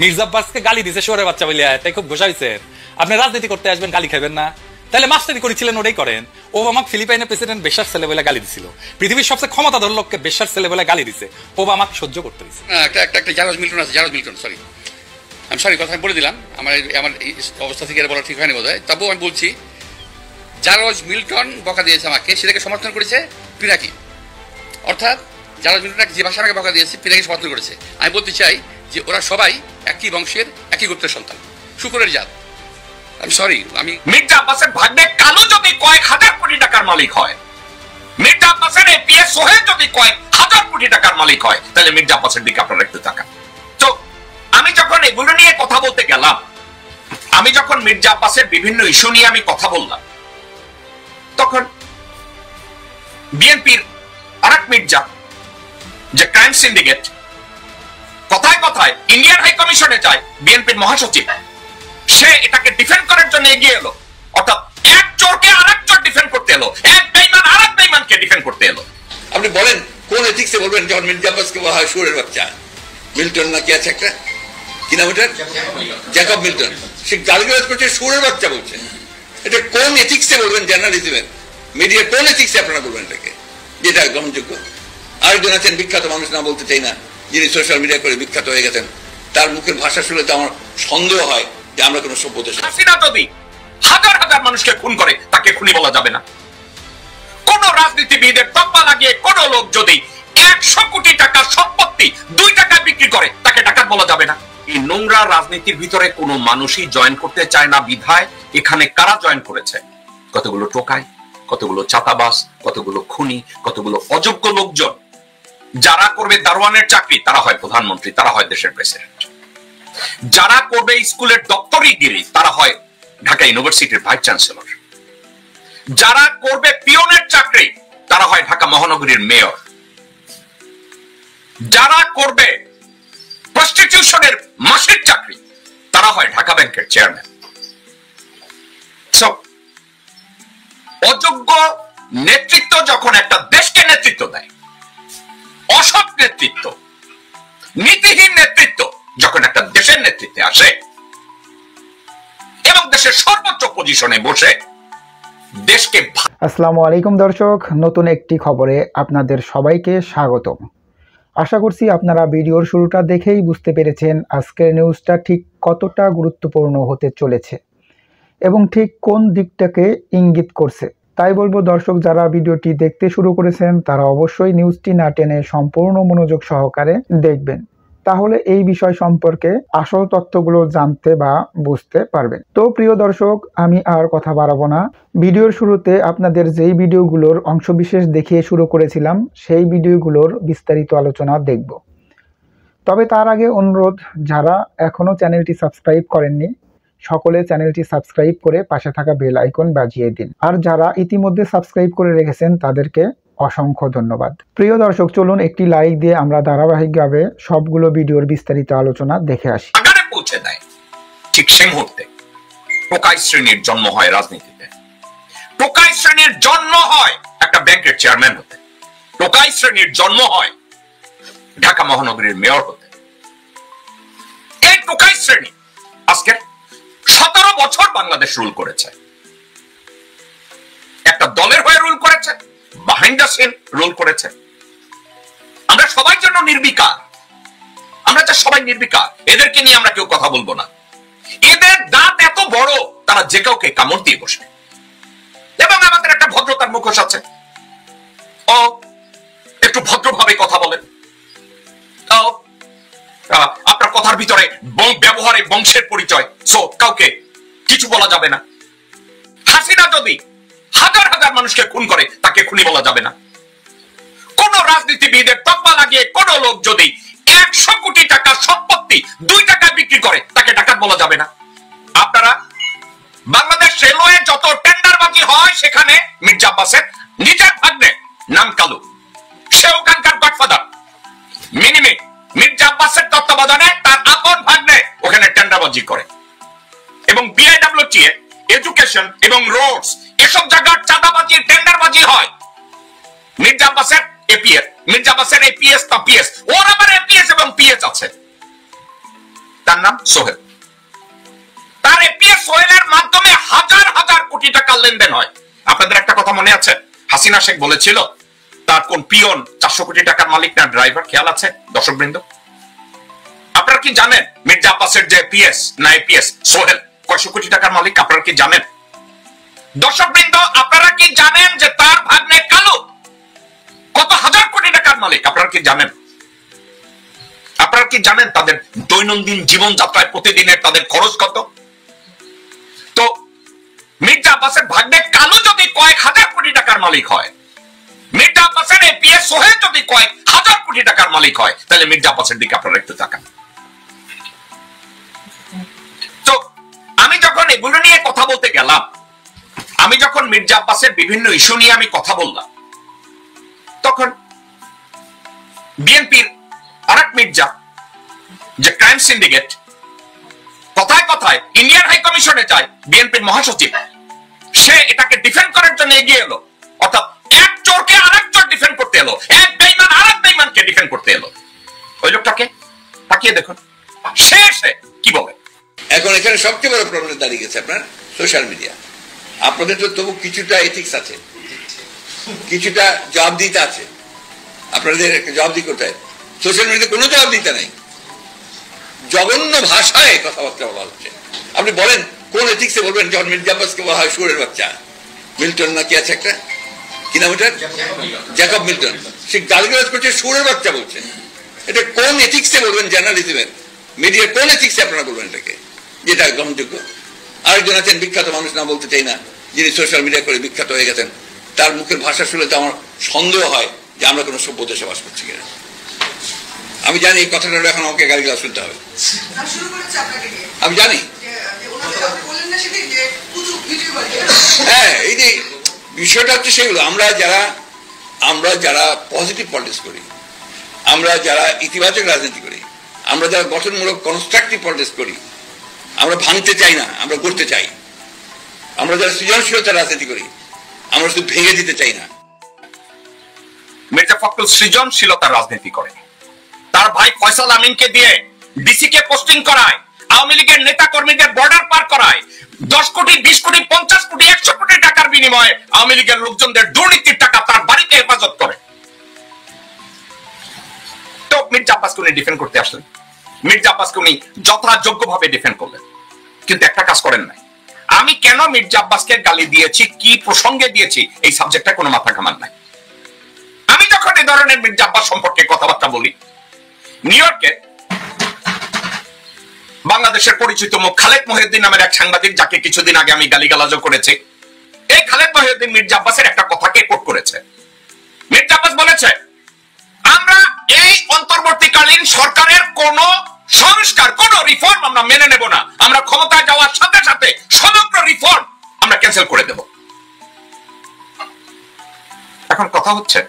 মির্জা আব্বাসকে গালি দিছে শোরে বাচ্চা বলিয়া, তাই খুব ঘোষাইছে আপনি রাজনীতি করতে আসবেন গালি খাবেন না, তাহলে মাস্টারি করেছিলেন ওটাই করেন। ও আমাকে ফিলিপাইনের প্রেসিডেন্ট বেশার ছেলে বলে গালি দিছিল, পৃথিবীর সবচেয়ে ক্ষমতাধর লোককে বেশার ছেলে বলে গালি দিছে, ও আমাকে সহ্য করতে দিছে। একটা জারজ মিল্টন আছে, জারজ মিল্টন, সরি আমি সরি কথা বলে দিলাম, আমার অবস্থা থেকে বলা ঠিক হয়নি বোধ হয়, তবুও আমি বলছি জারজ মিল্টন বকা দিয়েছে আমাকে, সেটাকে সমর্থন করেছে পিনাকি, অর্থাৎ জারজ মিল্টন যে ভাষা আমাকে বকা দিয়েছে পিনাকি সমর্থন করেছে। আমি বলতে চাই যে ওরা সবাই একই বংশের একই গোত্রের সন্তান, শুকুরের জাত। আমি সরি, আমি মির্জা আব্বাসের ভাগ্নে কালো যদি কয়েক হাজার কোটি টাকার মালিক হয়, মির্জা আব্বাসের এপিএস সোহেল যদি কয়েক হাজার কোটি টাকার মালিক হয়, তাহলে মির্জা আব্বাসের দিকে আপনারা একটু তাকান। তো আমি যখন এগুলো নিয়ে কথা বলতে গেলাম, আমি যখন মির্জা আব্বাসের বিভিন্ন ইস্যু নিয়ে আমি কথা বললাম, তখন বিএনপির আরেক মির্জা যে ক্রাইম সিন্ডিকেট, কথায় কথায় ইন্ডিয়ান হাই কমিশনে যায় বিএনপির মহাসচিব, সে এটাকে ডিফেন্ড করার জন্য এগিয়ে এলো, অর্থাৎ এক চোরকে আরেক চোর ডিফেন্ড করতে এলো, এক বেঈমান আরেক বেঈমানকে ডিফেন্ড করতে এলো। আপনি বলেন কোন এথিক্সে বলবেন যখন মির্জা আব্বাসকে বলা হয় শুয়োরের বাচ্চা? মিল্টন নাকি আছে একটা, কি নাম ওটার, জ্যাকব মিল্টন, সে গালিগালাজ করছে শুয়োরের বাচ্চা বলছে। এটা কোন এথিক্সে বলবেন? জার্নালিজমের মিডিয়ার কোন এথিক্সে আপনারা বলবেন এটাকে, যেটা গ্রহণযোগ্য? আরেকজন আছেন বিখ্যাত মানুষ, না বলতে চাই না, যিনি সোশ্যাল মিডিয়া করে বিখ্যাত হয়ে গেছেন, তার মুখের ভাষা শুনে তো আমার সন্দেহ হয় যে আমরা কোনো সভ্যতা। হাসিনা যদি হাজার হাজার মানুষকে খুন করে, তাকে খুনি বলা যাবে না। কোন রাজনীতিবিদের তকমা লাগিয়ে কোন লোক যদি 100 কোটি টাকার সম্পত্তি 2 টাকায় বিক্রি করে, তাকে ডাকাত বলা যাবে না। এই নোংরা রাজনীতির ভিতরে কোনো মানুষই জয়েন করতে চায় না বিধায় এখানে কারা জয়েন করেছে? কতগুলো টোকাই, কতগুলো চাতাবাস, কতগুলো খুনি, কতগুলো অযোগ্য লোকজন। যারা করবে দারোয়ানের চাকরি, তারা হয় প্রধানমন্ত্রী, তারা হয় দেশের প্রেসিডেন্ট। যারা করবে স্কুলের দপ্তরিগিরি, তারা হয় ঢাকা ইউনিভার্সিটির ভাইস চ্যান্সেলর। যারা করবে পিয়নের চাকরি, তারা হয় ঢাকা মহানগরীর মেয়র। যারা করবে প্রস্টিটিউশনের মাসের চাকরি, তারা হয় ঢাকা ব্যাংকের চেয়ারম্যান। অযোগ্য নেতৃত্ব যখন একটা দেশকে নেতৃত্ব দেয়, অসৎ নেতৃত্ব, নীতিহীন নেতৃত্ব যখন একটা দেশের নেতৃত্বে আসে এবং দেশের সর্বোচ্চ পজিশনে বসে দেশকে। আসসালামু আলাইকুম দর্শক, নতুন একটি খবরে আপনাদের সবাইকে স্বাগতম। আশা করছি আপনারা ভিডিওর শুরুটা দেখেই বুঝতে পেরেছেন আজকের নিউজটা ঠিক কতটা গুরুত্বপূর্ণ হতে চলেছে এবং ঠিক কোন দিকটাকে ইঙ্গিত করছে। তাই বলবো দর্শক, যারা ভিডিওটি দেখতে শুরু করেছেন তারা অবশ্যই নিউজটি না টেনে সম্পূর্ণ মনোযোগ সহকারে দেখবেন, তাহলে এই বিষয় সম্পর্কে আসল তথ্যগুলো জানতে বা বুঝতে পারবেন। তো প্রিয় দর্শক, আমি আর কথা বাড়াবো না। ভিডিওর শুরুতে আপনাদের যেই ভিডিওগুলোর অংশবিশেষ দেখিয়ে শুরু করেছিলাম, সেই ভিডিওগুলোর বিস্তারিত আলোচনা দেখব। তবে তার আগে অনুরোধ, যারা এখনো চ্যানেলটি সাবস্ক্রাইব করেননি সকলে চ্যানেলটি সাবস্ক্রাইব করে পাশে থাকা বেল আইকন বাজিয়ে দিন, আর যারা ইতিমধ্যে সাবস্ক্রাইব করে রেখেছেন তাদেরকে অসংখ্য ধন্যবাদ। প্রিয় দর্শক, চলুন একটি লাইক দিয়ে আমরা ধারাবাহিকভাবে সবগুলো ভিডিওর বিস্তারিত আলোচনা দেখে আসি। আগারে পৌঁছে দেয়, ঠিক সেই মুহূর্তে টোকাই শ্রেণীর জন্ম হয় রাজনীতিতে। টোকাই শ্রেণীর জন্ম হয় একটা ব্যাংকের চেয়ারম্যান হতে। টোকাই শ্রেণীর জন্ম হয় ঢাকা মহানগরীর মেয়র হতে। এই টোকাই শ্রেণী আজকে 17 বছর বাংলাদেশ রুল করেছে। একটা দলের হয়ে রুল করেছে, বিহাইন্ড দ্য সিন রুল করেছে। আমরা সবাই জন্য নির্বিকার, আমরা যা সবাই নির্বিকার, এদেরকে নিয়ে আমরা কেউ কথা বলবো না। এদের দাঁত এত বড়, তারা যে কাউকে কামড় দিয়ে বসবে। এবং আমাদের একটা ভদ্রতার মুখোশ আছে, ও একটু ভদ্রভাবে কথা বলেন, আপনার কথার ভিতরে ব্যবহারে বংশের পরিচয়, সো কাউকে কিছু বলা যাবে না। হাসিনা যদি হাজার হাজার মানুষকে খুন করে, তাকে খুনি বলা যাবে না। কোন রাজনীতিবিদের তকমা লাগিয়ে কোন লোক যদি 100 কোটি টাকার সম্পত্তি 2 টাকায় বিক্রি করে, তাকে ডাকাত বলা যাবে না। আপনারা বাংলাদেশ রেলওয়ে যত টেন্ডারবাজি হয়, সেখানে মির্জা আব্বাসের নিজের ভাগ্নে নাম কালু, সে ওখানকার গডফাদার। মিনিমি মির্জা আব্বাসের তত্ত্বাবধানে তার আপন ভাগ্নে ওখানে টেন্ডারবাজি করে। এবং বিআইডব্লিউটিএ, এডুকেশন এবং রোডস, এসব জায়গার চাঁদাবাজি, টেন্ডারবাজি হয় মির্জা আব্বাসের এপিএস। মির্জা আব্বাসের এপিএস তা পিএস, ওর আবার এপিএস এবং পিএস আছে। তার নাম সোহেল। তার এপিএস সোহেলের মাধ্যমে হাজার হাজার কোটি টাকার লেনদেন হয়। আপনাদের একটা কথা মনে আছে, হাসিনা শেখ বলেছিল তার কোন পিয়ন 400 কোটি টাকার মালিক না ড্রাইভার, খেয়াল আছে দর্শকবৃন্দ? আপনারা কি জানেন মির্জা আব্বাসের যে পিএস না এপিএস সোহেল কয়শো কোটি টাকার মালিক? আপনারা কি জানেন দর্শকবৃন্দ? আপনারা কি জানেন যে তার ভাগ্নে কালু কত হাজার কোটি টাকার মালিক? আপনারা কি জানেন? আপনারা কি জানেন তাদের দৈনন্দিন জীবনযাত্রায় প্রতিদিনের তাদের খরচ কত? তো মির্জা আব্বাসের ভাগ্নে কালু যদি কয়েক হাজার কোটি টাকার মালিক হয়, মির্জা আব্বাসের এপিএস সোহেল যদি কয়েক হাজার কোটি টাকার মালিক হয়, তাহলে মির্জা আব্বাসের দিকে আপনারা একটু তাকান। তো আমি যখন এগুলো নিয়ে কথা বলতে গেলাম, আমি যখন মির্জা আব্বাসের বিভিন্ন ইস্যু নিয়ে আমি কথা বললাম, তখন বিএনপির আরেক মির্জা যে ক্রাইম সিন্ডিকেট, কথায় কথায় ইন্ডিয়ান হাই কমিশনে যায় বিএনপির মহাসচিব, সে এটাকে ডিফেন্ড করার জন্য এগিয়ে এলো। অর্থাৎ এক চোরকে আরেক চোর ডিফেন্ড করতে এলো, এক বেঈমান আরেক বেঈমানকে ডিফেন্ড করতে এলো। ওই লোকটাকে তাকিয়ে দেখুন সে কি বলে। এখন এখানে সবচেয়ে বড় প্রবলেম দাঁড়িয়ে গেছে আপনার সোশ্যাল মিডিয়া। আপনাদের তো তবু কিছুটা এথিক্স আছে, কিছুটা জবাবদিহিতা আছে, আপনাদের জবাবদিহি করতে হয়। সোশ্যাল মিডিয়াতে কোনো জবাবদিহিতা নাই, জঘন্য ভাষায় কথাবার্তা বলা হচ্ছে। আপনি বলেন কোন এথিক্সে বলবেন যখন মির্জা আব্বাসকে বলা হয় শুয়োরের বাচ্চা? মিল্টন না কি আছে একটা, কি নাম ওটার, জ্যাকব মিল্টন, সে গালিগালাজ করছে, শুয়োরের বাচ্চা বলছে। এটা কোন এথিক্সে বলবেন? জার্নালিজমের মিডিয়ার কোন এথিক্সে আপনারা বলবেন এটাকে যেটা গ্রহণযোগ্য? আরেকজন আছেন বিখ্যাত মানুষ, না বলতে চাই না, যিনি সোশ্যাল মিডিয়া করে বিখ্যাত হয়ে গেছেন, তার মুখের ভাষা শুনে তো আমার সন্দেহ হয় যে আমরা কোনো সভ্য দেশে বাস করছি কিনা। আমি জানি এই কথাটা এখন আমাকে গালিগালাজ শুনতে হবে, আমি জানি। হ্যাঁ, এই যে বিষয়টা হচ্ছে সেগুলো, আমরা যারা পজিটিভ পলিটিক্স করি, আমরা যারা ইতিবাচক রাজনীতি করি, আমরা যারা গঠনমূলক কনস্ট্রাকটিভ পলিটিক্স করি, আমরা ভাঙতে চাই না, আমরা করতে চাই। আমরা যারা সৃজনশীলতার রাজনীতি করি, আমরা শুধু ভেঙে দিতে চাই না। মির্জা ফখরুল সৃজনশীলতার রাজনীতি করে, তার ভাই ফয়সাল আমিনকে দিয়ে ডিসি কে পোস্টিং করায়, আওয়ামী লীগের নেতা কর্মীদের বর্ডার পার করায়, 10 কোটি 20 কোটি 50 কোটি 100 কোটি টাকার বিনিময়ে আওয়ামী লীগের লোকজনদের দুর্নীতির টাকা তার বাড়িতে হেফাজত করে। তো মির্জা আব্বাসকে উনি ডিফেন্ড করতে আসলেন, মির্জা আব্বাসকে উনি যথাযোগ্যভাবে ডিফেন্ড করলেন, কিন্তু একটা কাজ করেন নাই। আমি কেন মির্জা আব্বাসকে গালি দিয়েছি, কি প্রসঙ্গে দিয়েছি, এই সাবজেক্টটা কোনো মাথা ঘামান নাই। আমি যখন এই ধরনের মির্জা আব্বাস সম্পর্কে কথাবার্তা বলি, নিউ ইয়র্কে বাংলাদেশের পরিচিত মুখ খালেদ মহিউদ্দিন নামের এক সাংবাদিক, যাকে কিছুদিন আগে আমি গালিগালাজও করেছি, এই খালেদ মহিউদ্দিন মির্জা আব্বাসের একটা কথাকে কোট করেছে। মির্জা আব্বাস বলেছে, আমরা এই অন্তর্বর্তীকালীন সরকারের কোন সংস্কার, কোন রিফর্ম আমরা মেনে নেব না, আমরা ক্ষমতায় যাওয়ার সাথে সাথে সমগ্র রিফর্ম আমরা ক্যান্সেল করে দেব। এখন কথা হচ্ছে,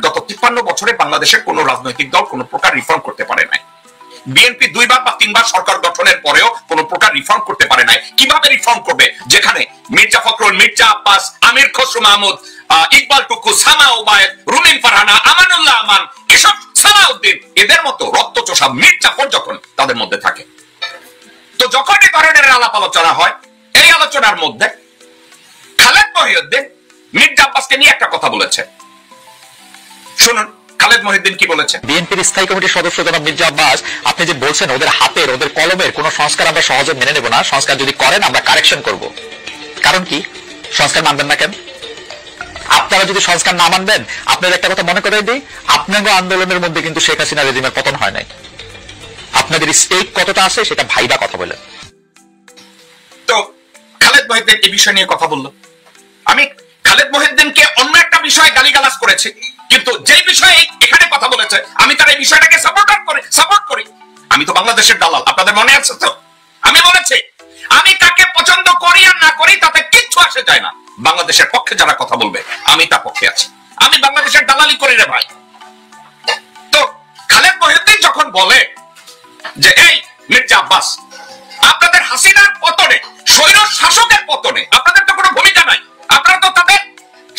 গত 53 বছরে বাংলাদেশের কোন রাজনৈতিক দল কোন প্রকার রিফর্ম করতে পারে নাই। বিএনপি 2 বার বা 3 বার সরকার গঠনের পরেও কোন প্রকার রিফর্ম করতে পারে নাই। কিভাবে রিফর্ম করবে, যেখানে মির্জা ফখরুল, মির্জা আব্বাস, আমির খসরু মাহমুদ, ইকবাল টুকু, সানা ওবায়েদ, রুমিন ফারহানা, আমানুল্লাহ আমান, এসব সালাউদ্দিন, এদের মতো রক্তচোষা মির্জাফর যখন তাদের মধ্যে থাকে, তো যখন এই ধরনের আলাপ আলোচনা হয়, এই আলোচনার মধ্যে খালেদ মহিউদ্দিন মির্জা আব্বাসকে নিয়ে একটা কথা বলেছে। শুনুন খালেদ মহিউদ্দিন কি বলেছে। বিএনপির স্থায়ী কমিটির সদস্য জনাব মির্জা আব্বাস, আপনি যে বলছেন ওদের হাতের, ওদের কলমের কোন সংস্কার আমরা সহজে মেনে নেব না, সংস্কার যদি করেন আমরা কারেকশন করব। কারণ কি, সংস্কার মানবেন না কেন? আপনারা যদি সংস্কার না মানবেন, আপনাদের একটা কথা মনে করে দিই, আপনাদের আন্দোলনের মধ্যে কিন্তু শেখ হাসিনা রেজিমের পতন হয় নাই। আপনাদের স্টেক কতটা আছে সেটা ভাইবা কথা বলে। তো খালেদ মহিউদ্দিন এই বিষয় নিয়ে কথা বললো। আমি খালেদ মহিউদ্দিনকে অন্য একটা বিষয়ে গালিগালাজ করেছি, কিন্তু যে বিষয়ে এখানে কথা বলেছে আমি তার এই বিষয়টাকে সাপোর্ট করি। আমি তো বাংলাদেশের দালাল, আপনাদের মনে আছে তো? আমি বলেছি আমি তাকে পছন্দ করি আর না করি তাতে কিচ্ছু আসে যায় না। বাংলাদেশের পক্ষে যারা কথা বলবে আমি তার পক্ষে আছি, আমি বাংলাদেশের দালালি করি রে ভাই। তো খালেদ মহিউদ্দিন যখন বলে যে এই মির্জা আব্বাস, আপনাদের হাসিনার পতনে, স্বৈর শাসকের পতনে আপনাদের তো কোনো ভূমিকা নাই, আপনারা তো তাদের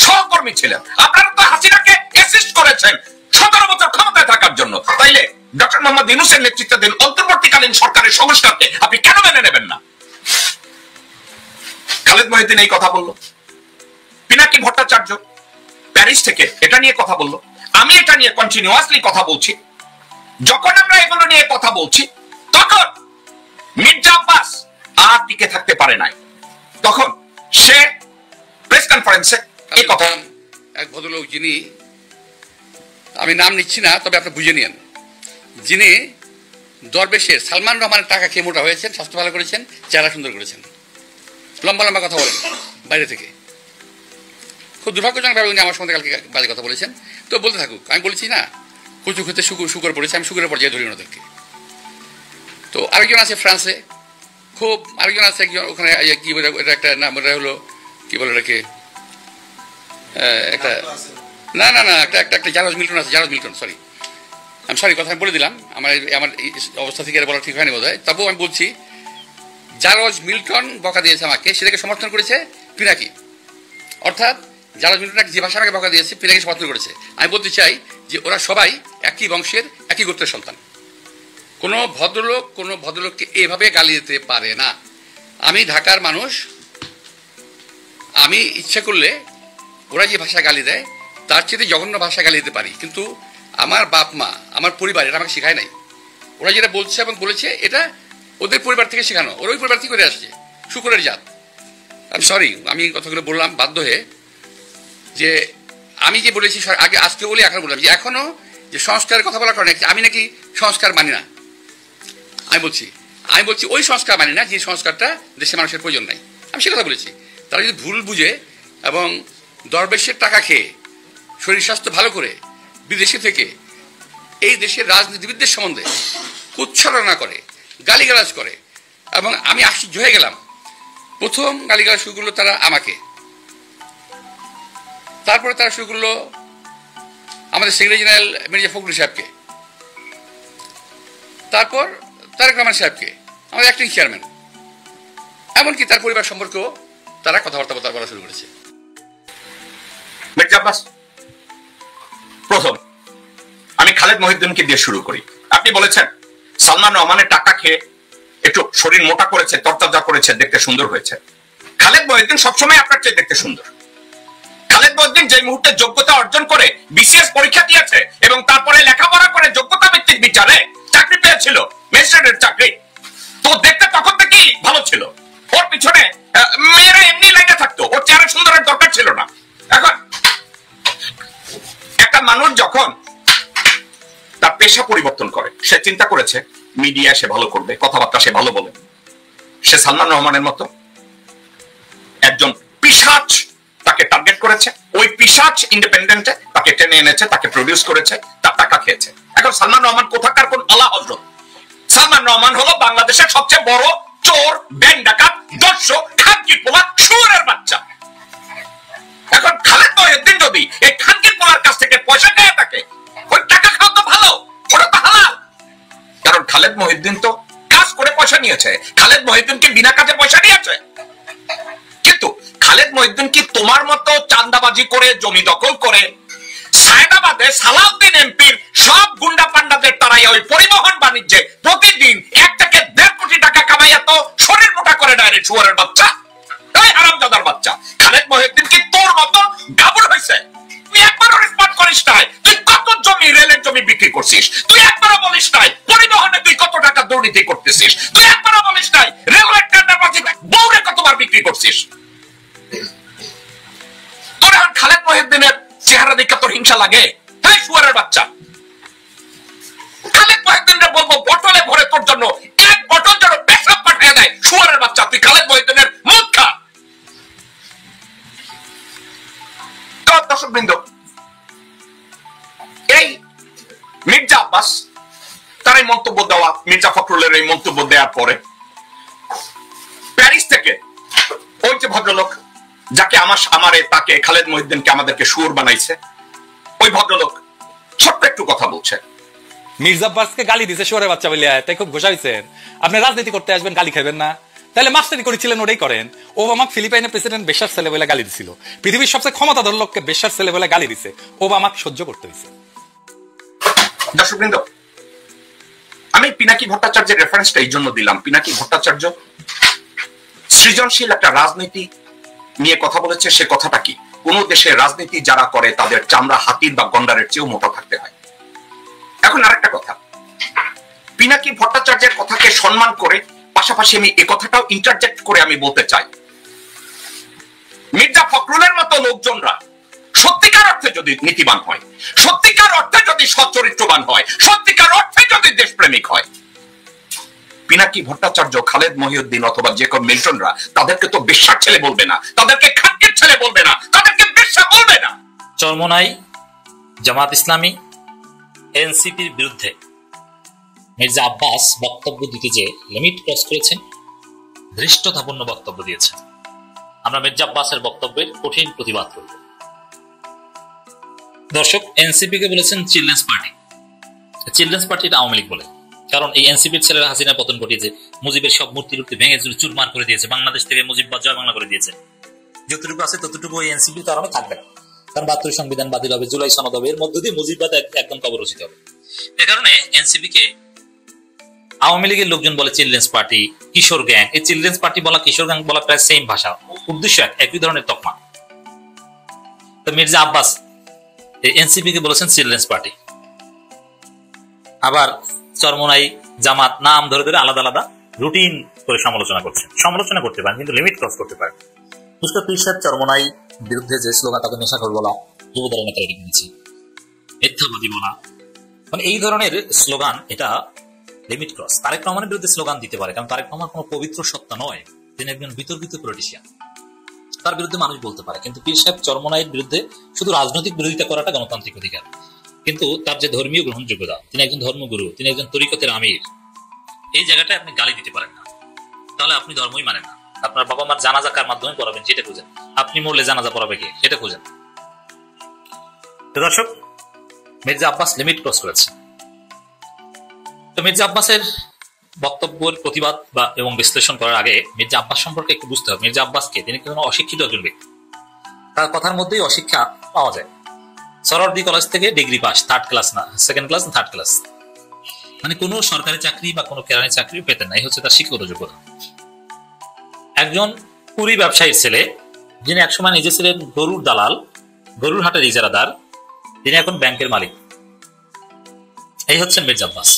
সহকর্মী ছিলেন, আপনারা তো হাসিনাকে অ্যাসিস্ট করেছেন 17 বছর ক্ষমতায় থাকার জন্য, তাইলে ডক্টর মোহাম্মদ ইউনূসের নেতৃত্বাধীন অন্তর্বর্তীকালীন সরকারের সংস্কারকে আপনি কেন মেনে নেবেন না? খালেদ মহিউদ্দিন এই কথা বলল, পিনাকি ভট্টাচার্য প্যারিস থেকে এটা নিয়ে কথা বলল, আমি এটা নিয়ে কন্টিনিউয়াসলি কথা বলছি। যখন আমরা এগুলো নিয়ে কথা বলছি তখন মির্জা আব্বাস আর টিকে থাকতে পারে নাই। তখন সে প্রেস কনফারেন্সে এই কথা, এক ভদ্রলোক যিনি, আমি নাম নিচ্ছি না, তবে আপনি বুঝে নিন, যিনি দরবেশের সালমান রহমানের টাকা খেয়ে মোটা হয়েছেন, স্বাস্থ্য ভালো করেছেন, চেহারা সুন্দর করেছেন, লম্বা লম্বা কথা বলেন বাইরে থেকে। খুব দুর্ভাগ্যজনকভাবে উনি আমার সঙ্গে কালকে বাজে কথা বলেছেন। তো বলতে থাকুক, আমি বলেছি না কচু খেতে শুকর পড়েছে, আমি শুকরের পর্যায়ে ধরি ওনাদেরকে। তো আরেকজন আছে ফ্রান্সে, খুব আরেকজন আছে একজন ওখানে, কি বলে এটা একটা নাম, ওটা হলো কি বলে এটাকে, একটা না না না একটা একটা একটা জারজ মিল্টন আছে, জারজ মিল্টন, সরি কথা আমি বলে দিলাম, আমার এই অবস্থা থেকে বলা ঠিক হয়নি বোধ হয়। তবুও আমি বলছি, জারজ মিল্টন বকা দিয়েছে আমাকে, সেটাকে সমর্থন করেছে পিনাকি। অর্থাৎ জারজ মিল্টন যে ভাষা আমাকে বকা দিয়েছে, পিনাকি সমর্থন করেছে। আমি বলতে চাই যে ওরা সবাই একই বংশের, একই গোত্রের সন্তান। কোনো ভদ্রলোককে এভাবে গালি দিতে পারে না। আমি ঢাকার মানুষ, আমি ইচ্ছা করলে ওরা যে ভাষা গালি দেয় তার চেয়ে জঘন্য ভাষা গালি দিতে পারি, কিন্তু আমার বাপ মা, আমার পরিবার এটা আমাকে শেখায় নাই। ওরা যেটা বলছে এবং বলেছে এটা ওদের পরিবার থেকে শেখানো, ওরা ওই পরিবার থেকে করে আসছে, শুকরের জাত। আমি সরি, আমি কথাগুলো বললাম বাধ্য হয়ে, যে আমি যে বলেছি আগে, আজকে বলে এখন বললাম যে এখনো যে সংস্কারের কথা বলার কারণে আমি নাকি সংস্কার মানি না। আমি বলছি ওই সংস্কার মানি না যে সংস্কারটা দেশের মানুষের প্রয়োজন নাই। আমি সে কথা বলেছি। তারা যদি ভুল বুঝে এবং দরবেশের টাকা খেয়ে শরীর স্বাস্থ্য ভালো করে বিদেশে থেকে এই দেশের রাজনীতিবিদদের সম্বন্ধে উচ্চারণা করে, গালিগালাজ করে, এবং আমি আশ্চর্য হয়ে গেলাম, প্রথম গালিগালাজ শুরু করলো তারা আমাকে, তারপরে তারা শুরু করলো আমাদের সেক্রেটারি জেনারেল মির্জা ফখরুল সাহেবকে, তারপর তারেক রহমান সাহেবকে, আমাদের অ্যাক্টিং চেয়ারম্যান, এমনকি তার পরিবার সম্পর্কেও তারা কথাবার্তা বলা শুরু করেছে। মির্জা আব্বাস, প্রথম আমি খালেদ মহিউদ্দিনকে দিয়ে শুরু করি। আপনি বলেছেন সালমান রহমানের টাকা খেয়ে একটু শরীর মোটা করেছে, তরতাজা করেছে, দেখতে সুন্দর হয়েছে। খালেদ মহিউদ্দিন সবসময় আপনার চেয়ে দেখতে সুন্দর। খালেদ মহিউদ্দিন যে মুহূর্তে যোগ্যতা অর্জন করে বিসিএস পরীক্ষা দিয়েছে এবং তারপরে লেখাপড়া করে যোগ্যতা ভিত্তিক বিচারে চাকরি পেয়েছিল, ম্যাজিস্ট্রেটের চাকরি, তো দেখতে তখন থেকেই ভালো ছিল। ওর পিছনে মেয়েরা এমনি লেগে থাকতো, ওর চেহারা সুন্দরের দরকার ছিল না। এখন একটা মানুষ যখন তার পেশা পরিবর্তন করে, সে চিন্তা করেছে মিডিয়া সে ভালো করবে, কথাবার্তা সে ভালো বলে। সে সালমান রহমানের মতো একজন পিশাচ তাকে টার্গেট করেছে, ওই পিশাচ ইন্ডিপেন্ডেন্টে তাকে টেনে এনেছে, তাকে প্রডিউস করেছে, তার টাকা খেয়েছে। এখন সালমান রহমান কোথাকার কোন আলা হযরত? সালমান রহমান হলো বাংলাদেশের সবচেয়ে বড় চোর, ব্যাংক ডাকাত, দর্শক, খানকি পোলা, শুয়োরের বাচ্চা। এখন খালেদ মহিউদ্দিন যদি এই খানকি পোলার কাছ থেকে পয়সা খেয়ে থাকে, ওই টাকা খাওয়া তো ভালো, ওটা তো হালাল। কারণ খালেদ মহিউদ্দিন তো কাজ করে পয়সা নিয়েছে, খালেদ মহিউদ্দিন কি বিনা কাজে পয়সা নিয়েছে? কিন্তু খালেদ মহিউদ্দিন কি তোমার মতো চাঁদাবাজি করে, জমি দখল করে, সায়দাবাদে সালাউদ্দিন এমপির সব গুন্ডা পান্ডাদের তারাই ওই পরিবহন বাণিজ্যে প্রতিদিন 1 থেকে 1.5 কোটি টাকা কামাইয়া তো শরীর মোটা করে দেয় রে শুয়োরের বাচ্চা, এই হারামজাদার বাচ্চা? খালেদ মহিউদ্দিন কি তোর মতো গাবর হয়েছে? তুই একবারও রেসপন্ড করিস নাই, তুই কত জমি, রেলের জমি বিক্রি করছিস, তুই একবারও বলিস নাই পরিবহনে তুই কত টাকা দুর্নীতি করতেছিস, তুই একবারও বলিস নাই রেলওয়ে টেন্ডারবাজি বউরে কতবার বিক্রি করছিস। তোর এখন খালেদ মহিউদ্দিনের চেহারা দেখে তোর হিংসা লাগে? হ্যাঁ শুয়োরের বাচ্চা, খালেদ মহিউদ্দিনের বলবো বটলে ভরে তোর জন্য 1 বটল যেন পেশাব পাঠিয়ে দেয়। শুয়োরের বাচ্চা, তুই খালেদ মহিউদ্দিনের মুখ খা। দর্শকবৃন্দ, এই মির্জা আব্বাস তার এই মন্তব্য দেওয়া, মির্জা ফখরুলের এই মন্তব্য দেওয়ার পরে প্যারিস থেকে ওই যে ভদ্রলোক যাকে তাকে খালেদ মহিউদ্দিনকে আমাদেরকে শুয়োর বানাইছে, ওই ভদ্রলোক ছোট্ট একটু কথা বলছে। মির্জা আব্বাসকে গালি দিছে শুয়োরের বাচ্চা বলে, তাই খুব ঘোষাইছেন আপনি রাজনীতি করতে আসবেন, গালি খাবেন না। তাহলে মাস্টারি করেছিলেন ওটাই করেন। ও আমাকে ফিলিপাইনের প্রেসিডেন্ট বেশার ছেলে বলে গালি দিছিল, পৃথিবীর সবচেয়ে ক্ষমতাধর লোককে বেশার ছেলে বলে গালি দিছে, ও আমাকে সহ্য করতে হয়েছে। দর্শকবৃন্দ, আমি পিনাকি ভট্টাচার্যের রেফারেন্সটা এই জন্য দিলাম। পিনাকি ভট্টাচার্য সৃজনশীল একটা রাজনীতি নিয়ে কথা বলেছে। সে কথাটা কি? কোন দেশের রাজনীতি যারা করে তাদের চামড়া হাতির বা গন্ডারের চেয়েও মোটা থাকতে হয়। এখন আরেকটা কথা, পিনাকি ভট্টাচার্যের কথাকে সম্মান করে পাশাপাশি আমি এই কথাটাও ইন্টারজেক্ট করে আমি বলতে চাই, মির্জা ফখরুলের মতো লোকজনরা সত্যিকার অর্থে যদি নীতিবান হয়, সত্যিকার অর্থে যদি সচ্চরিত্রবান হয়, সত্যিকার অর্থে যদি দেশপ্রেমিক হয়, পিনাকি ভট্টাচার্য, খালেদ মহিউদ্দিন অথবা জেকব মিল্টনরা তাদেরকে তো বেশ্যার ছেলে বলবে না, তাদেরকে খানকির ছেলে বলবে না, তাদেরকে বেশ্যা বলবে না। চরমোনাই জামাত ইসলামী এনসিপির বিরুদ্ধে মির্জা আব্বাস বক্তব্য দিতে যে লিমিট ক্রস করেছেন, ধৃষ্টতাপূর্ণ বক্তব্য দিয়েছেন। আমরা মির্জা আব্বাসের বক্তব্যের কঠিন প্রতিবাদ করব। দর্শক, এনসিপি কে বলেছেন চিলড্রেন্স পার্টি। চিলড্রেন্স পার্টিটা আওয়ামী লীগ বলে, কারণ এই এনসিপির ছেলেরা হাসিনা পতন ঘটিয়েছে, মুজিবের সব মূর্তি টুর্তি ভেঙে চুরমার করে দিয়েছে, বাংলাদেশ থেকে মুজিববাদ জয় বাংলা করে দিয়েছে। যতটুকু আছে ততটুকু ওই এনসিপির কারণে থাকবে না, কারণ ৭২ সংবিধান বাতিল হবে, জুলাই সনদ হবে, এর মধ্য দিয়ে মুজিববাদ একদম কবরচিত হবে। এ কারণে এনসিপি কে আওয়ামী লীগের লোকজন বলে চিলড্রেন্স পার্টি, কিশোর গ্যাং। এই চিলড্রেন্স পার্টি বলা, কিশোর গ্যাং বলা প্রায় সেম ভাষা, উদ্দেশ্য একই ধরনের তকমা। তো মির্জা আব্বাস এনসিপি কে বলেছেন চিলড্রেন্স পার্টি। আবার চরমোনাই জামাত নাম ধরে ধরে আলাদা আলাদা রুটিন করে সমালোচনা করছেন। সমালোচনা করতে পারেন, কিন্তু লিমিট ক্রস করতে পারেন। মিস্টার পীর সাহেব চরমোনাই বিরুদ্ধে যে স্লোগান, তাকে নেশাখোর বলা, যুবদলের নেতা এটি কিনেছি, মিথ্যাবাদী বলা, মানে এই ধরনের স্লোগান, এটা লিমিট ক্রস। তারেক রহমানের বিরুদ্ধে স্লোগান দিতে পারে, কারণ তারেক রহমান কোনো পবিত্র সত্তা নয়, তিনি একজন বিতর্কিত পলিটিশিয়ান, তার বিরুদ্ধে মানুষ বলতে পারে। কিন্তু পীর সাহেব চরমোনাইয়ের বিরুদ্ধে শুধু রাজনৈতিক বিরোধিতা করাটা গণতান্ত্রিক অধিকার, কিন্তু তার যে ধর্মীয় গ্রহণযোগ্যতা, তিনি একজন ধর্মগুরু, তিনি একজন তরিকতের আমির, এই জায়গাটায় আপনি গালি দিতে পারেন না, তাহলে আপনি ধর্মই মানেন না। আপনার বাবা মার জানাজা কার মাধ্যমে পড়াবেন সেটা খুঁজেন, আপনি মরলে জানাজা পড়াবে কে সেটা খুঁজেন। তো দর্শক, মির্জা আব্বাস লিমিট ক্রস করেছে। তো মির্জা আব্বাসের বক্তব্যের প্রতিবাদ বা এবং বিশ্লেষণ করার আগে মির্জা আব্বাস সম্পর্কে একটু বুঝতে হবে। মির্জা আব্বাসকে, তিনি কোনো অশিক্ষিত একজন ব্যক্তি, তার কথার মধ্যেই অশিক্ষা পাওয়া যায়। সরওয়ার্দী কলেজ থেকে ডিগ্রি পাস, থার্ড ক্লাস না, সেকেন্ড ক্লাস না, থার্ড ক্লাস, মানে কোনো সরকারি চাকরি বা কোনো কেরানি চাকরি পেতেন না, এই হচ্ছে তার শিক্ষাগত যোগ্যতা। একজন পুরী ব্যবসায়ীর ছেলে, যিনি একসময় নিজে ছিলেন গরুর দালাল, গরুর হাটের ইজারাদার, তিনি এখন ব্যাংকের মালিক। এই হচ্ছেন মির্জা আব্বাস।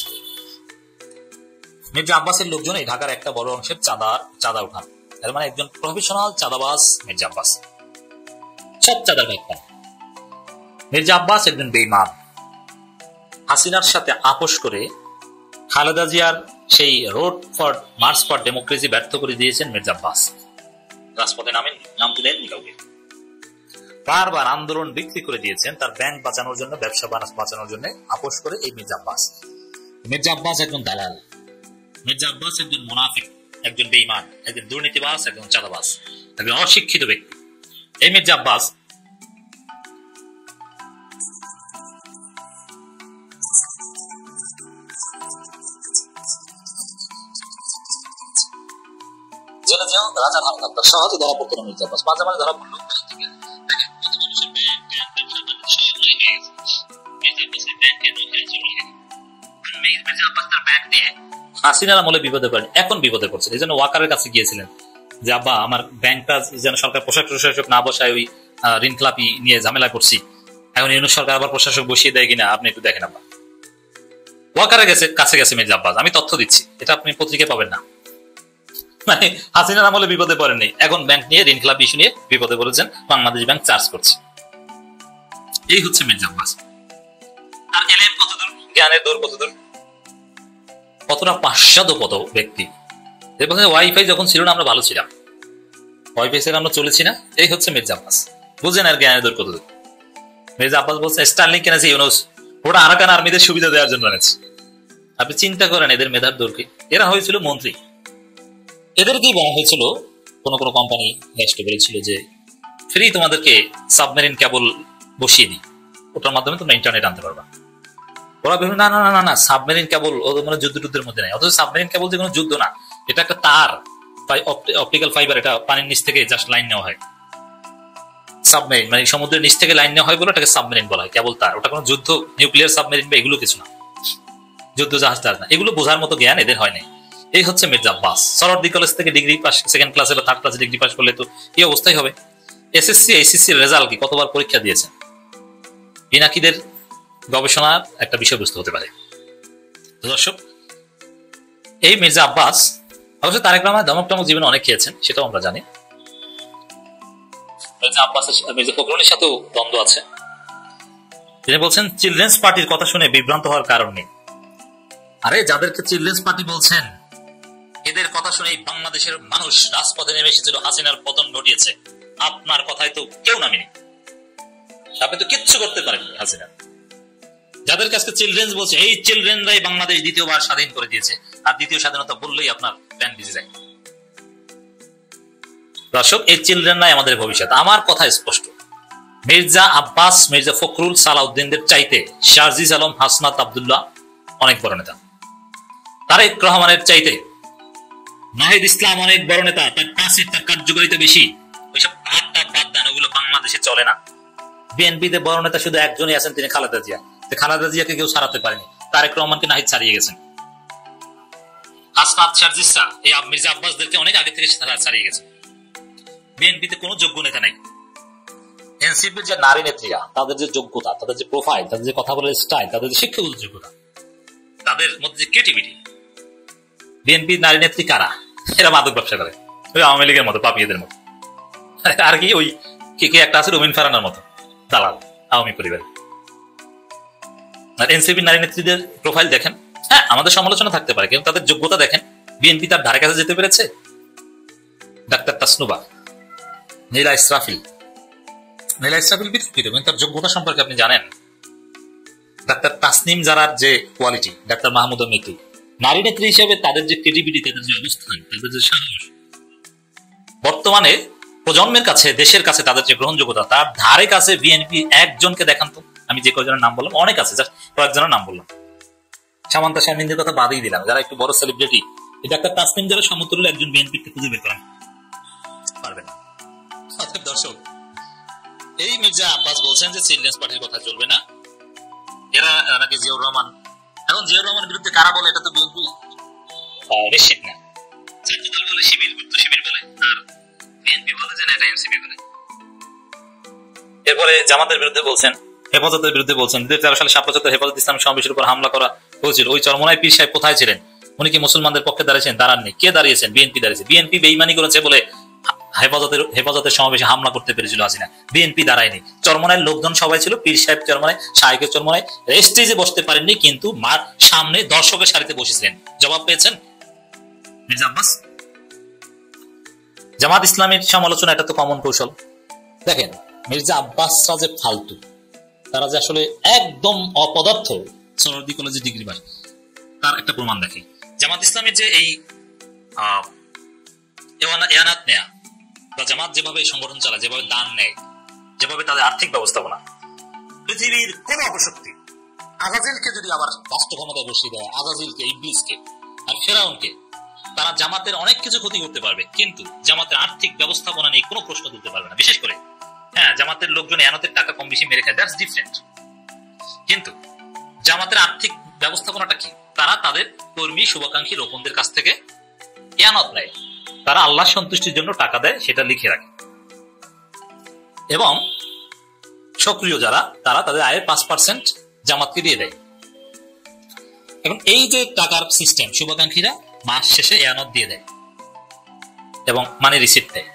মির্জা আব্বাসের লোকজন এই ঢাকার একটা বড় অংশের চাঁদা উঠান, এর মানে একজন প্রফেশনাল চাঁদাবাজ মির্জা আব্বাস, সব চাঁদার ভাগ পান। মির্জা আব্বাস একজন বেঈমান। হাসিনার সাথে আপোষ করে খালেদা জিয়ার সেই road for March for democracy ব্যর্থ করে দিয়েছেন মির্জা আব্বাস। রাজপথে নাম তুলেননি কাউকে, বারবার আন্দোলন বিক্রি করে দিয়েছেন তার ব্যাংক বাঁচানোর জন্য, ব্যবসা বাঁচানোর জন্য আপোষ করে এই মির্জা আব্বাস। মির্জা আব্বাস একজন দালাল, মির্জা আব্বাস একজন মুনাফিক, একজন বেঈমান, একজন দুর্নীতিবাজ, একজন চাঁদাবাজ, একজন অশিক্ষিত ব্যক্তি। এই মির্জা আব্বাস রাজার হাত থাকতো, সহজে ধরা পড়তো না মির্জা আব্বাস, মাঝে মাঝে ধরা পড়লো। হাসিনার আমলে বিপদে পড়েন, এখন বিপদে পড়ছেন। এই জন্য ওয়াকারের কাছে গিয়েছিলেন যে আব্বা আমার ব্যাংকটা যেন সরকার প্রশাসক না বসায়, ওই ঋণ খেলাপি নিয়ে ঝামেলায় পড়ছি, এখন ইউনুস সরকার আবার প্রশাসক বসিয়ে দেয় কিনা আপনি একটু দেখেন আব্বা। ওয়াকারের কাছে গেছে মির্জা আব্বাস, আমি তথ্য দিচ্ছি, এটা আপনি পত্রিকায় পাবেন না। মানে হাসিনার আমলে বিপদে পড়েননি, এখন ব্যাংক নিয়ে ঋণ খেলাপি ইস্যু নিয়ে বিপদে পড়েছেন, বাংলাদেশ ব্যাংক চার্জ করছে। এই হচ্ছে মির্জা আব্বাস। আর এলেন কতদূর, জ্ঞানের দূর কতদূর, কতটা পাশ্চাত্যপদ ব্যক্তি। ওয়াইফাই যখন ছিল না আমরা ভালো ছিলাম, ওয়াইফাই ছেড়ে আমরা চলেছি না, এই হচ্ছে মির্জা আব্বাস। বুঝেন আর জ্ঞানের দূর কতদূর। মির্জা আব্বাস বলছে স্টার্লিং কিনেছে ইউনুস, ওটা আরাকান আর্মিদের সুবিধা দেওয়ার জন্য এনেছে। আপনি চিন্তা করেন এদের মেধার দূর কি। এরা হয়েছিল মন্ত্রী, এদেরকেই বলা হয়েছিল, কোন কোন কোম্পানি রাষ্ট্র বলেছিল যে ফ্রি তোমাদেরকে সাবমেরিন কেবল বসিয়ে দিই, ওটার মাধ্যমে তোমরা ইন্টারনেট আনতে পারবা। ওরা বিভিন্ন না না না না সাবমেরিন কেবল মানে যুদ্ধ টুদ্ধের মধ্যে নাই, অথচ সাবমেরিন কেবল যে কোনো যুদ্ধ না, এটা একটা তার, অপটিক্যাল ফাইবার, এটা পানির নিচ থেকে জাস্ট লাইন নেওয়া হয়। সাবমেরিন মানে সমুদ্রের নিচ থেকে লাইন নেওয়া হয় বলে এটাকে সাবমেরিন বলা হয়, কেবল তার, ওটা কোনো যুদ্ধ নিউক্লিয়ার সাবমেরিন বা এগুলো কিছু না। যুদ্ধ জাহাজ টাহাজ না, এগুলো বোঝার মতো জ্ঞান এদের হয়নি। এই হচ্ছে মির্জা আব্বাস। সরওয়ার্দী কলেজ থেকে ডিগ্রি পাস, সেকেন্ড ক্লাসে বা থার্ড ক্লাসে ডিগ্রি পাস করলে তো এই অবস্থাই হবে। এসএসসি এইচএসসি রেজাল্ট কি, কতবার পরীক্ষা দিয়েছেন, পিনাকিদের গবেষণার একটা বিষয়বস্তু হতে পারে। দর্শক, এই মির্জা আব্বাস অবশ্য তারেক রহমান ধমক টমক জীবনে অনেক খেয়েছেন, সেটাও আমরা জানি। মির্জা আব্বাসের মির্জা ফখরুলের সাথেও দ্বন্দ্ব আছে। তিনি বলছেন চিলড্রেন্স পার্টির কথা শুনে বিভ্রান্ত হওয়ার কারণ নেই। আরে যাদেরকে চিলড্রেন্স পার্টি বলছেন, এদের কথা শুনে বাংলাদেশের মানুষ রাজপথে নেমে এসেছিল, হাসিনার পতন ঘটিয়েছে। আপনার কথায় তো কেউ নামেনি, আপনি তো কিচ্ছু করতে পারেননি হাসিনা। যাদের কাছে চিলড্রেন্স বলছে, এই চিলড্রেনরাই বাংলাদেশ দ্বিতীয়বার স্বাধীন করে দিয়েছে, আর দ্বিতীয় স্বাধীনতা বললেই আপনার প্যান ভিজে যায়। দর্শক, এই চিলড্রেনরাই আমাদের ভবিষ্যৎ। আমার কথা স্পষ্ট, মির্জা আব্বাস, মির্জা ফখরুল, সালাউদ্দিনদের চাইতে শারজিজ আলম, হাসনাত আব্দুল্লাহ অনেক বড় নেতা। তারেক রহমানের চাইতে নাহিদ ইসলাম অনেক বড় নেতা, তার পাশে তার কার্যকারিতা বেশি। ওইসব ভাতটা বাদ দেন, ওগুলো বাংলাদেশে চলে না। বিএনপিতে বড় নেতা শুধু একজনই আছেন, তিনি খালেদা জিয়া। খালেদা জিয়াকে কেউ সারাতে পারেনি, তারেক রহমানকে নাহিদ ছাড়িয়ে গেছেন। হাসনাত, শারজিসরা এই মির্জা আব্বাসদেরকে অনেক আগে থেকে ছাড়িয়ে গেছেন। বিএনপিতে কোনো যোগ্য নেতা নাই। এনসিপির যে নারী নেত্রীরা, তাদের যে যোগ্যতা, তাদের যে প্রোফাইল, তাদের যে কথা বলার স্টাইল, তাদের যে শিক্ষাগত যোগ্যতা, তাদের মধ্যে যে ক্রিয়েটিভিটি। বিএনপি নারী নেত্রী কারা? এরা মাদক ব্যবসা করে, ওই আওয়ামী লীগের মতো, পাপিয়াদের মতো। আর কি ওই কে একটা আছে রুমিন ফারানার মতো দালাল আওয়ামী পরিবার। আর এনসিপি নারী নেত্রীদের প্রোফাইল দেখেন, হ্যাঁ আমাদের সমালোচনা থাকতে পারে, কিন্তু তাদের যোগ্যতা দেখেন। বিএনপি তার ধারে কাছে যেতে পেরেছে? ডাক্তার তাসনুবা, নীলা ইসরাফিল বিতর্কিত, কিন্তু তার যোগ্যতা সম্পর্কে আপনি জানেন? ডাক্তার তাসনিম জারার যে কোয়ালিটি, ডাক্তার মাহমুদা মিতু, নারী নেত্রী হিসেবে তাদের যে ক্রেডিবিলিটি, তাদের যে অবস্থান, তাদের যে সাহস, বর্তমানে প্রজন্মের কাছে, দেশের কাছে তাদের যে গ্রহণযোগ্যতা, তার ধারে কাছে বিএনপি একজনকে দেখান তো। আমি যে কয়জনের নাম বললাম, অনেক আছে, জাস্ট কয়েকজনের নাম বললাম। সামান্তা শারমিনদের কথা বাদই দিলাম, যারা একটু বড় সেলিব্রিটি। এই ডাক্তার তাসনিম যারা সমতুল্য একজন বিএনপিকে খুঁজে বের করেন পারবেন না। দর্শক, এই মির্জা আব্বাস বলছেন যে চিলড্রেন্স পার্টির কথা চলবে না, এরা নাকি জিয়াউর রহমান। এখন জিয়াউর রহমানের বিরুদ্ধে কারা বলে, এটা তো বিএনপি নিশ্চিত না। জাতীয় বলে শিবির, গুপ্ত শিবির বলে, আর বিএনপি বলে যে এটা এনসিপি বলে। এরপরে জামাতের বিরুদ্ধে বলছেন, হেফাজতের বিরুদ্ধে বলছেন। 2013 সালে ৭৫ হেফাজত ইসলামী সমাবেশের উপর হামলা করা হয়েছিল, ওই চরমোনাই পীর সাহেব কোথায় ছিলেন? উনি কি মুসলমানদের পক্ষে দাঁড়িয়েছেন? দাঁড়াননি। কে দাঁড়িয়েছেন? বিএনপি দাঁড়িয়েছে। বিএনপি বেইমানি করেছে বলে হেফাজতের সমাবেশে হামলা করতে পেরেছিল হাসিনা, বিএনপি দাঁড়ায়নি। চরমোনাইয়ের লোকজন সবাই ছিল, পীর সাহেব চরমোনাই, শাহেকের চরমোনাই, স্টেজে বসতে পারেননি, কিন্তু মার সামনে দর্শকের সারিতে বসেছিলেন। জবাব পেয়েছেন মির্জা আব্বাস। জামাত ইসলামের সমালোচনা, এটা তো কমন কৌশল। দেখেন মির্জা আব্বাসরা যে ফালতু, তারা যে আসলে একদম অপদার্থ, সরওয়ার্দী কলেজে ডিগ্রি পাস, তার একটা প্রমাণ দেখে। জামাত ইসলামের যে এই এয়ানাত নেয়া, বা জামাত যেভাবে সংগঠন চালায়, যেভাবে দান নেয়, যেভাবে তাদের আর্থিক ব্যবস্থাপনা, পৃথিবীর কোন অপশক্তি আজাজিলকে যদি আবার রাষ্ট্র ক্ষমতায় বসিয়ে দেয়, আজাজিলকে, ইবলিসকে আর ফেরাউনকে, তারা জামাতের অনেক কিছু ক্ষতি করতে পারবে, কিন্তু জামাতের আর্থিক ব্যবস্থাপনা নিয়ে কোনো প্রশ্ন তুলতে পারবে না। বিশেষ করে হ্যাঁ, জামাতের লোকজন এয়ানতের টাকা কম বেশি মেরে খায়, দ্যাটস ডিফারেন্ট। কিন্তু জামাতের আর্থিক ব্যবস্থাপনাটা কি? তারা তাদের কর্মী, শুভাকাঙ্ক্ষী, রোপণদের কাছ থেকে এয়ানত নেয়, তারা আল্লাহ সন্তুষ্টির জন্য টাকা দেয়, সেটা লিখে রাখে, এবং সক্রিয় যারা, তারা তাদের আয়ের 5% জামাতকে দিয়ে দেয়। এখন এই যে টাকার সিস্টেম, শুভাকাঙ্ক্ষীরা মাস শেষে এয়ানত দিয়ে দেয় এবং মানি রিসিপ্ট দেয়,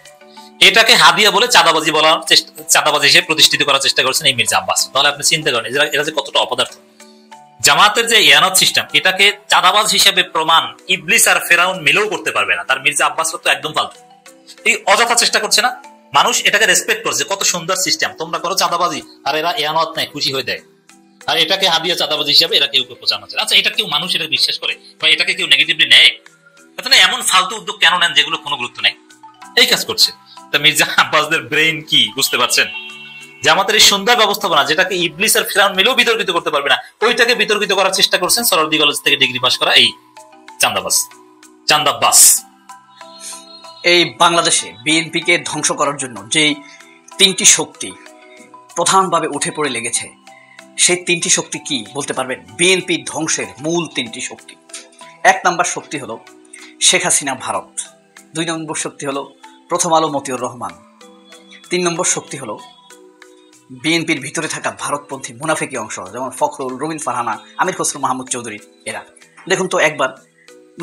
এটাকে হাদিয়া বলে চাঁদাবাজি বলার চেষ্টা, চাঁদাবাজি হিসেবে প্রতিষ্ঠিত করার চেষ্টা করছেন এই মির্জা আব্বাস। তাহলে আপনি চিন্তা করেন এরা যে কতটা অপদার্থ। জামাতের যে ইয়ানত সিস্টেম, এটাকে চাঁদাবাজ হিসেবে প্রমাণ ইবলিস আর ফেরাউন মিলেও করতে পারবে না, তার মির্জা আব্বাস তো একদম ফালতু। এই অযথা চেষ্টা করছে না, মানুষ এটাকে রেসপেক্ট করছে, কত সুন্দর সিস্টেম, তোমরা করো চাঁদাবাজি, আর এরা ইয়ানত নেয়, খুশি হয়ে দেয়, আর এটাকে হাদিয়া চাঁদাবাজি হিসেবে এরা কেউ প্রচার হচ্ছে। আচ্ছা, এটা কেউ মানুষ এটা বিশ্বাস করে, বা এটাকে কেউ নেগেটিভলি নেয়? তাহলে এমন ফালতু উদ্যোগ কেন নেন যেগুলো কোনো গুরুত্ব নেই? এই কাজ করছে। তা মির্জা আব্বাসদের ব্রেইন কি বুঝতে পারছেন? জামাতের এই সুন্দর ব্যবস্থাপনা, যেটাকে ইবলিস আর ফিরাউন মিলেও বিতর্কিত করতে পারবে না, ওইটাকে বিতর্কিত করার চেষ্টা করছেন সরওয়ার্দী কলেজ থেকে ডিগ্রি পাস করা এই চান্দাব্বাস। এই বাংলাদেশে বিএনপিকে ধ্বংস করার জন্য যে তিনটি শক্তি প্রধানভাবে উঠে পড়ে লেগেছে, সেই তিনটি শক্তি কি বলতে পারবেন? বিএনপি ধ্বংসের মূল তিনটি শক্তি। 1 নম্বর শক্তি হলো শেখ হাসিনা ভারত, 2 নম্বর শক্তি হলো প্রথম আলো মতিউর রহমান, 3 নম্বর শক্তি হলো বিএনপির ভিতরে থাকা ভারতপন্থী মুনাফিকি অংশ, যেমন ফখরুল, রবিন ফারহানা, আমির খসরু মাহমুদ চৌধুরী এরা। দেখুন তো একবার,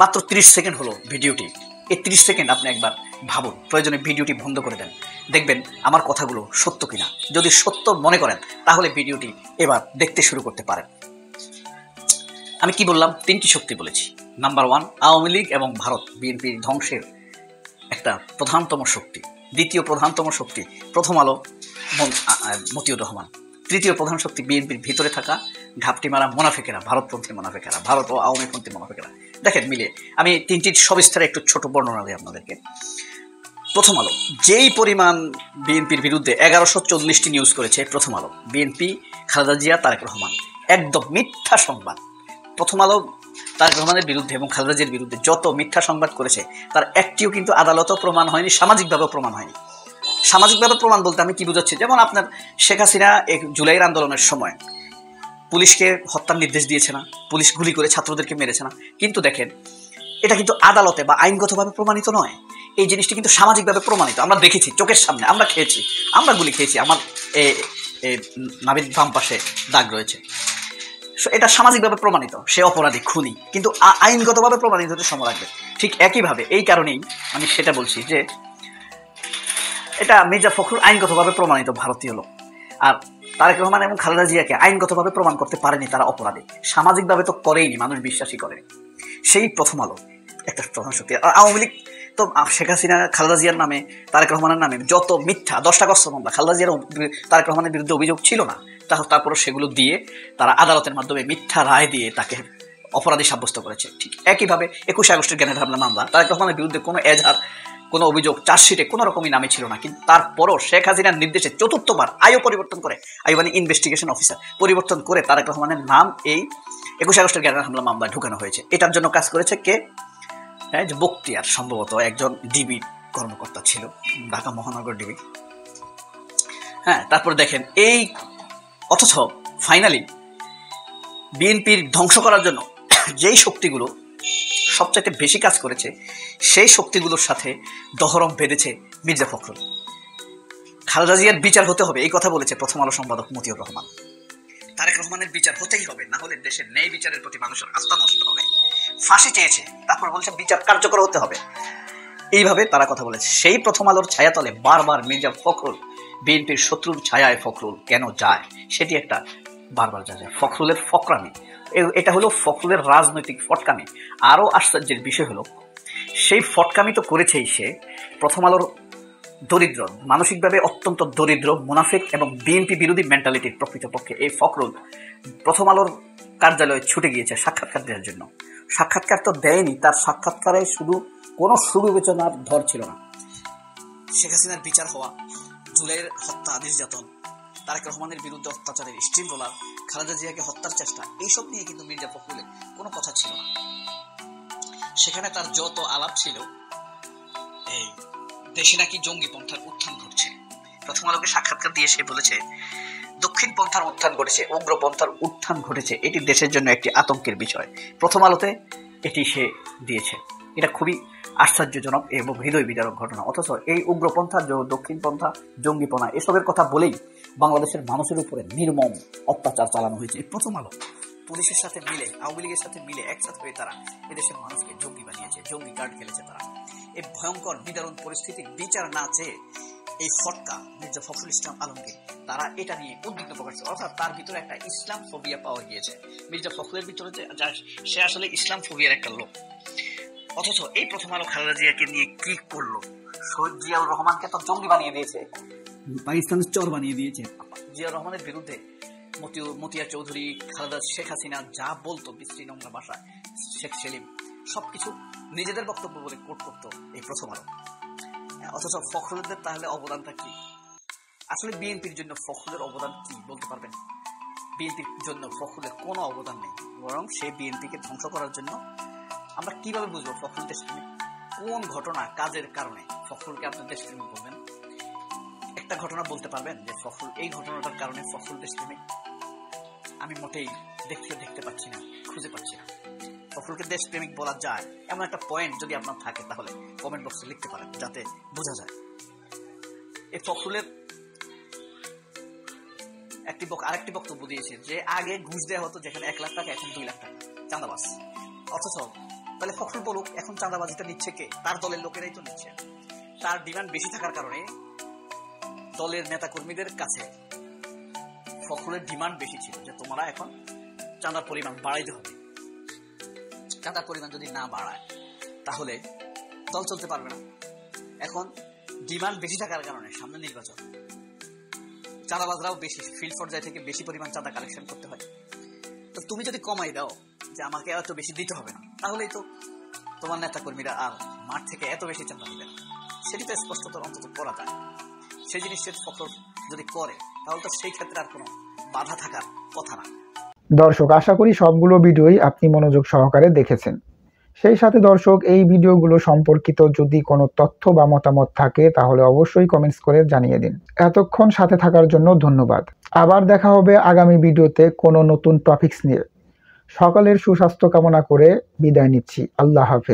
মাত্র 30 সেকেন্ড হলো ভিডিওটি, এই 30 সেকেন্ড আপনি একবার ভাবুন, প্রয়োজনে ভিডিওটি বন্ধ করে দেন, দেখবেন আমার কথাগুলো সত্য কিনা। যদি সত্য মনে করেন তাহলে ভিডিওটি এবার দেখতে শুরু করতে পারেন। আমি কি বললাম? 3টি শক্তি বলেছি। নাম্বার 1 আওয়ামী লীগ এবং ভারত বিএনপির ধ্বংসের একটা প্রধানতম শক্তি। দ্বিতীয় প্রধানতম শক্তি প্রথম আলো মতিউর রহমান। তৃতীয় প্রধান শক্তি বিএনপির ভিতরে থাকা ঘাপটি মারা মুনাফিকেরা, ভারতপন্থী মুনাফিকেরা, ভারত ও আওয়ামীপন্থী মুনাফিকেরা। দেখেন মিলে আমি 3টির সবিস্তারে একটু ছোট বর্ণনা দিই আপনাদেরকে। প্রথম আলো যেই পরিমাণ বিএনপির বিরুদ্ধে 1140টি নিউজ করেছে প্রথম আলো, বিএনপি, খালেদা জিয়া, তারেক রহমান, একদম মিথ্যা সংবাদ। প্রথম আলো তারেক রহমানের বিরুদ্ধে এবং খালেদা জিয়ার বিরুদ্ধে যত মিথ্যা সংবাদ করেছে তার একটিও কিন্তু আদালতেও প্রমাণ হয়নি, সামাজিকভাবেও প্রমাণ হয়নি। সামাজিকভাবে প্রমাণ বলতে আমি কি বুঝাচ্ছি? যেমন আপনার শেখ হাসিনা জুলাইয়ের আন্দোলনের সময় পুলিশকে হত্যার নির্দেশ দিয়েছে না, পুলিশ গুলি করে ছাত্রদেরকে মেরেছে না, কিন্তু দেখেন এটা কিন্তু আদালতে বা আইনগতভাবে প্রমাণিত নয়। এই জিনিসটি কিন্তু সামাজিকভাবে প্রমাণিত, আমরা দেখেছি চোখের সামনে, আমরা খেয়েছি, আমরা গুলি খেয়েছি, আমার নাভির বাম পাশে দাগ রয়েছে। এটা সামাজিকভাবে প্রমাণিত, সে অপরাধী, খুনি, কিন্তু আইনগতভাবে প্রমাণিত হতে সময় লাগবে। ঠিক একইভাবে এই কারণেই আমি সেটা বলছি যে এটা মির্জা ফখরুল আইনগতভাবে প্রমাণিত ভারতীয় লোক, আর তারেক রহমান এবং খালেদা জিয়াকে আইনগতভাবে প্রমাণ করতে পারেনি তারা অপরাধী, সামাজিকভাবে তো করেইনি, মানুষ বিশ্বাসই করেনি। সেই প্রথম আলো একটা প্রধান শক্তি। আর আওয়ামী লীগ তো শেখ হাসিনা, খালেদা জিয়ার নামে, তারেক রহমানের নামে যত মিথ্যা 10টা গস্ত মামলা, খালেদা জিয়ার তারেক রহমানের বিরুদ্ধে অভিযোগ ছিল না, তারপরও সেগুলো দিয়ে তারা আদালতের মাধ্যমে মিথ্যা রায় দিয়ে তাকে অপরাধী সাব্যস্ত করেছে। ঠিক একইভাবে 21 আগস্টের গ্রেনেড হামলা মামলা, তারেক রহমানের বিরুদ্ধে কোনো এজাহার, কোনো অভিযোগ চার্জশিটে কোনো রকমই নামে ছিল না, কিন্তু তারপরও শেখ হাসিনার নির্দেশে 4বার আয়ও পরিবর্তন করে, আয়ু মানে ইনভেস্টিগেশন অফিসার পরিবর্তন করে তারেক রহমানের নাম এই 21 আগস্টের গ্রেনেড হামলা মামলায় ঢুকানো হয়েছে। এটার জন্য কাজ করেছে কে? হ্যাঁ, যে বখতিয়ার, সম্ভবত একজন ডিবি কর্মকর্তা ছিল, ঢাকা মহানগর ডিবি। হ্যাঁ, তারপরে দেখেন এই, অথচ ফাইনালি বিএনপির ধ্বংস করার জন্য যেই শক্তিগুলো সবচাইতে বেশি কাজ করেছে সেই শক্তিগুলোর সাথে দহরম বেঁধেছে মির্জা ফখরুল। খালেদা জিয়ার বিচার হতে হবে এই কথা বলেছে প্রথম আলো সম্পাদক মতিউর রহমান। তারেক রহমানের বিচার হতেই হবে, না হলে দেশের ন্যায় বিচারের প্রতি মানুষের আস্থা নষ্ট হবে। ফাঁসি চেয়েছে, তারপর বলছে বিচার কার্যকর হতে হবে। এইভাবে তারা কথা বলেছে। সেই প্রথম আলোর ছায়াতলে বারবার মির্জা ফখরুল, বিএনপির শত্রুর ছায়ায় ফখরুল কেন যায় সেটি একটা বারবার যায়। ফখরুলের ফকরামি, এটা হলো ফখরুলের রাজনৈতিক ফটকামি। আরও আশ্চর্যের বিষয় হলো সেই ফটকামি তো করেছেই সে, প্রথম আলোর দরিদ্র, মানসিকভাবে অত্যন্ত দরিদ্র, মুনাফিক এবং বিএনপি বিরোধী মেন্টালিটির প্রকৃতপক্ষে এই ফখরুল প্রথম আলোর কার্যালয়ে ছুটে গিয়েছে সাক্ষাৎকার দেওয়ার জন্য। সাক্ষাৎকার তো দেয়নি, তার সাক্ষাৎকারে শুধু কোনো সুবিবেচনার ধর ছিল না। শেখ হাসিনার বিচার হওয়া, জুলাইয়ের হত্যা, নির্যাতন, তারেক রহমানের বিরুদ্ধে অত্যাচারের স্টিম রোলার, খালেদা জিয়াকে হত্যার চেষ্টা, এইসব নিয়ে কিন্তু মির্জা ফখরুলের কোনো কথা ছিল না। সেখানে তার যত আলাপ ছিল এই দেশে নাকি জঙ্গি পন্থার উত্থান ঘটছে। প্রথম আলোকে সাক্ষাৎকার দিয়ে সে বলেছে দক্ষিণ পন্থার উত্থান ঘটেছে, উগ্রপন্থার উত্থান ঘটেছে, এটি দেশের জন্য একটি আতঙ্কের বিষয়। প্রথম আলোতে এটি সে দিয়েছে। এটা খুবই আশ্চর্যজনক এবং হৃদয় বিদারক ঘটনা। অথচ এই উগ্রপন্থা, দক্ষিণপন্থা, জঙ্গিপনা এসবের কথা বলেই বাংলাদেশের মানুষের উপরে নির্মম অত্যাচার চালানো হয়েছে। প্রথম আলো পুলিশের সাথে মিলে, আওয়ামী লীগের সাথে মিলে একসাথে হয়ে তারা এদেশের মানুষকে জঙ্গি বানিয়েছে, জঙ্গি কার্ড খেলেছে তারা। এই ভয়ঙ্কর নিদারুণ পরিস্থিতির বিচার না চেয়ে এই ফটকা মির্জা ফখরুল ইসলাম আলমগীর তারা এটা নিয়ে উদ্বিগ্ন প্রকাশ করছে। অর্থাৎ তার ভিতরে একটা ইসলাম ফোবিয়া পাওয়া গিয়েছে। মির্জা ফখরুলের ভিতরে সে আসলে ইসলাম ফোবিয়ার একটা লোক। অথচ এই প্রথম আলো খালেদা জিয়াকে নিয়ে কি করলো? শহীদ জিয়াউর রহমানকে তো জঙ্গি বানিয়ে দিয়েছে, পাকিস্তানের চর বানিয়ে দিয়েছে। জিয়াউর রহমানের বিরুদ্ধে মতিয়া চৌধুরী, খালেদা, শেখ হাসিনা যা বলতো বিশ্রী নোংরা ভাষা, শেখ সেলিম সবকিছু নিজেদের বক্তব্য বলে কোট করতো এই প্রথম আলো। অথচ ফখরুলের তাহলে অবদানটা কি? আসলে বিএনপির জন্য ফখরুলের অবদান কি বলতে পারবেন? বিএনপির জন্য ফখরুলের কোনো অবদান নেই, বরং সেই বিএনপিকে ধ্বংস করার জন্য। আমরা কিভাবে বুঝবো ফখরুল দেশপ্রেমিক? কোন ঘটনা, কাজের কারণে ফখরুলকে আপনার দেশপ্রেমিক বলবেন? একটা ঘটনা বলতে পারবেন যে ফখরুল, এই ঘটনাটার কারণে ফখরুল দেশপ্রেমিক? আমি মোটেই দেখতে পাচ্ছি না, খুঁজে পাচ্ছি না। ফখরুলকে দেশপ্রেমিক বলা যায় এমন একটা পয়েন্ট যদি আপনার থাকে তাহলে কমেন্ট বক্সে লিখতে পারেন, যাতে বোঝা যায়। এই ফখরুলের আরেকটি বক্তব্য দিয়েছে যে আগে ঘুষ দেওয়া হতো যেখানে 1 লাখ টাকা, এখন 2 লাখ টাকা, চাঁদাবাজ। অথচ তাহলে ফখরুল বলুক এখন চাঁদাবাজিটা নিচ্ছে কে? তার দলের লোকেরাই তো নিচ্ছে। তার ডিমান্ড বেশি থাকার কারণে দলের নেতা কর্মীদের কাছে ফখরুলের ডিমান্ড বেশি ছিল যে তোমরা এখন চাঁদার পরিমাণ বাড়াইতে হবে। চাঁদার পরিমাণ যদি না বাড়ায় তাহলে দল চলতে পারবে না। এখন ডিমান্ড বেশি থাকার কারণে সামনে নির্বাচন, চাঁদাবাজরাও বেশি ফিল্ড পর্যায় থেকে বেশি পরিমাণ চাঁদা কালেকশন করতে হয়। তো তুমি যদি কমাই দাও যে আমাকে এত বেশি দিতে হবে না, তাহলেই তো তোমার নেতা কর্মীরা আর মাঠ থেকে এত বেশি চাঁদা দিবে না। সেটি তো স্পষ্টত অন্তত করা যায়। সেই জিনিসটা ফখরুল যদি করে তাহলে তো সেই ক্ষেত্রে আর কোনো বাধা থাকার কথা না। দর্শক, আশা করি সবগুলো ভিডিওই আপনি মনোযোগ সহকারে দেখেছেন। সেই সাথে দর্শক, এই ভিডিওগুলো সম্পর্কিত যদি কোনো তথ্য বা মতামত থাকে তাহলে অবশ্যই কমেন্টস করে জানিয়ে দিন। এতক্ষণ সাথে থাকার জন্য ধন্যবাদ। আবার দেখা হবে আগামী ভিডিওতে কোনো নতুন টপিকস নিয়ে। সকলের সুস্বাস্থ্য কামনা করে বিদায় নিচ্ছি। আল্লাহ হাফেজ।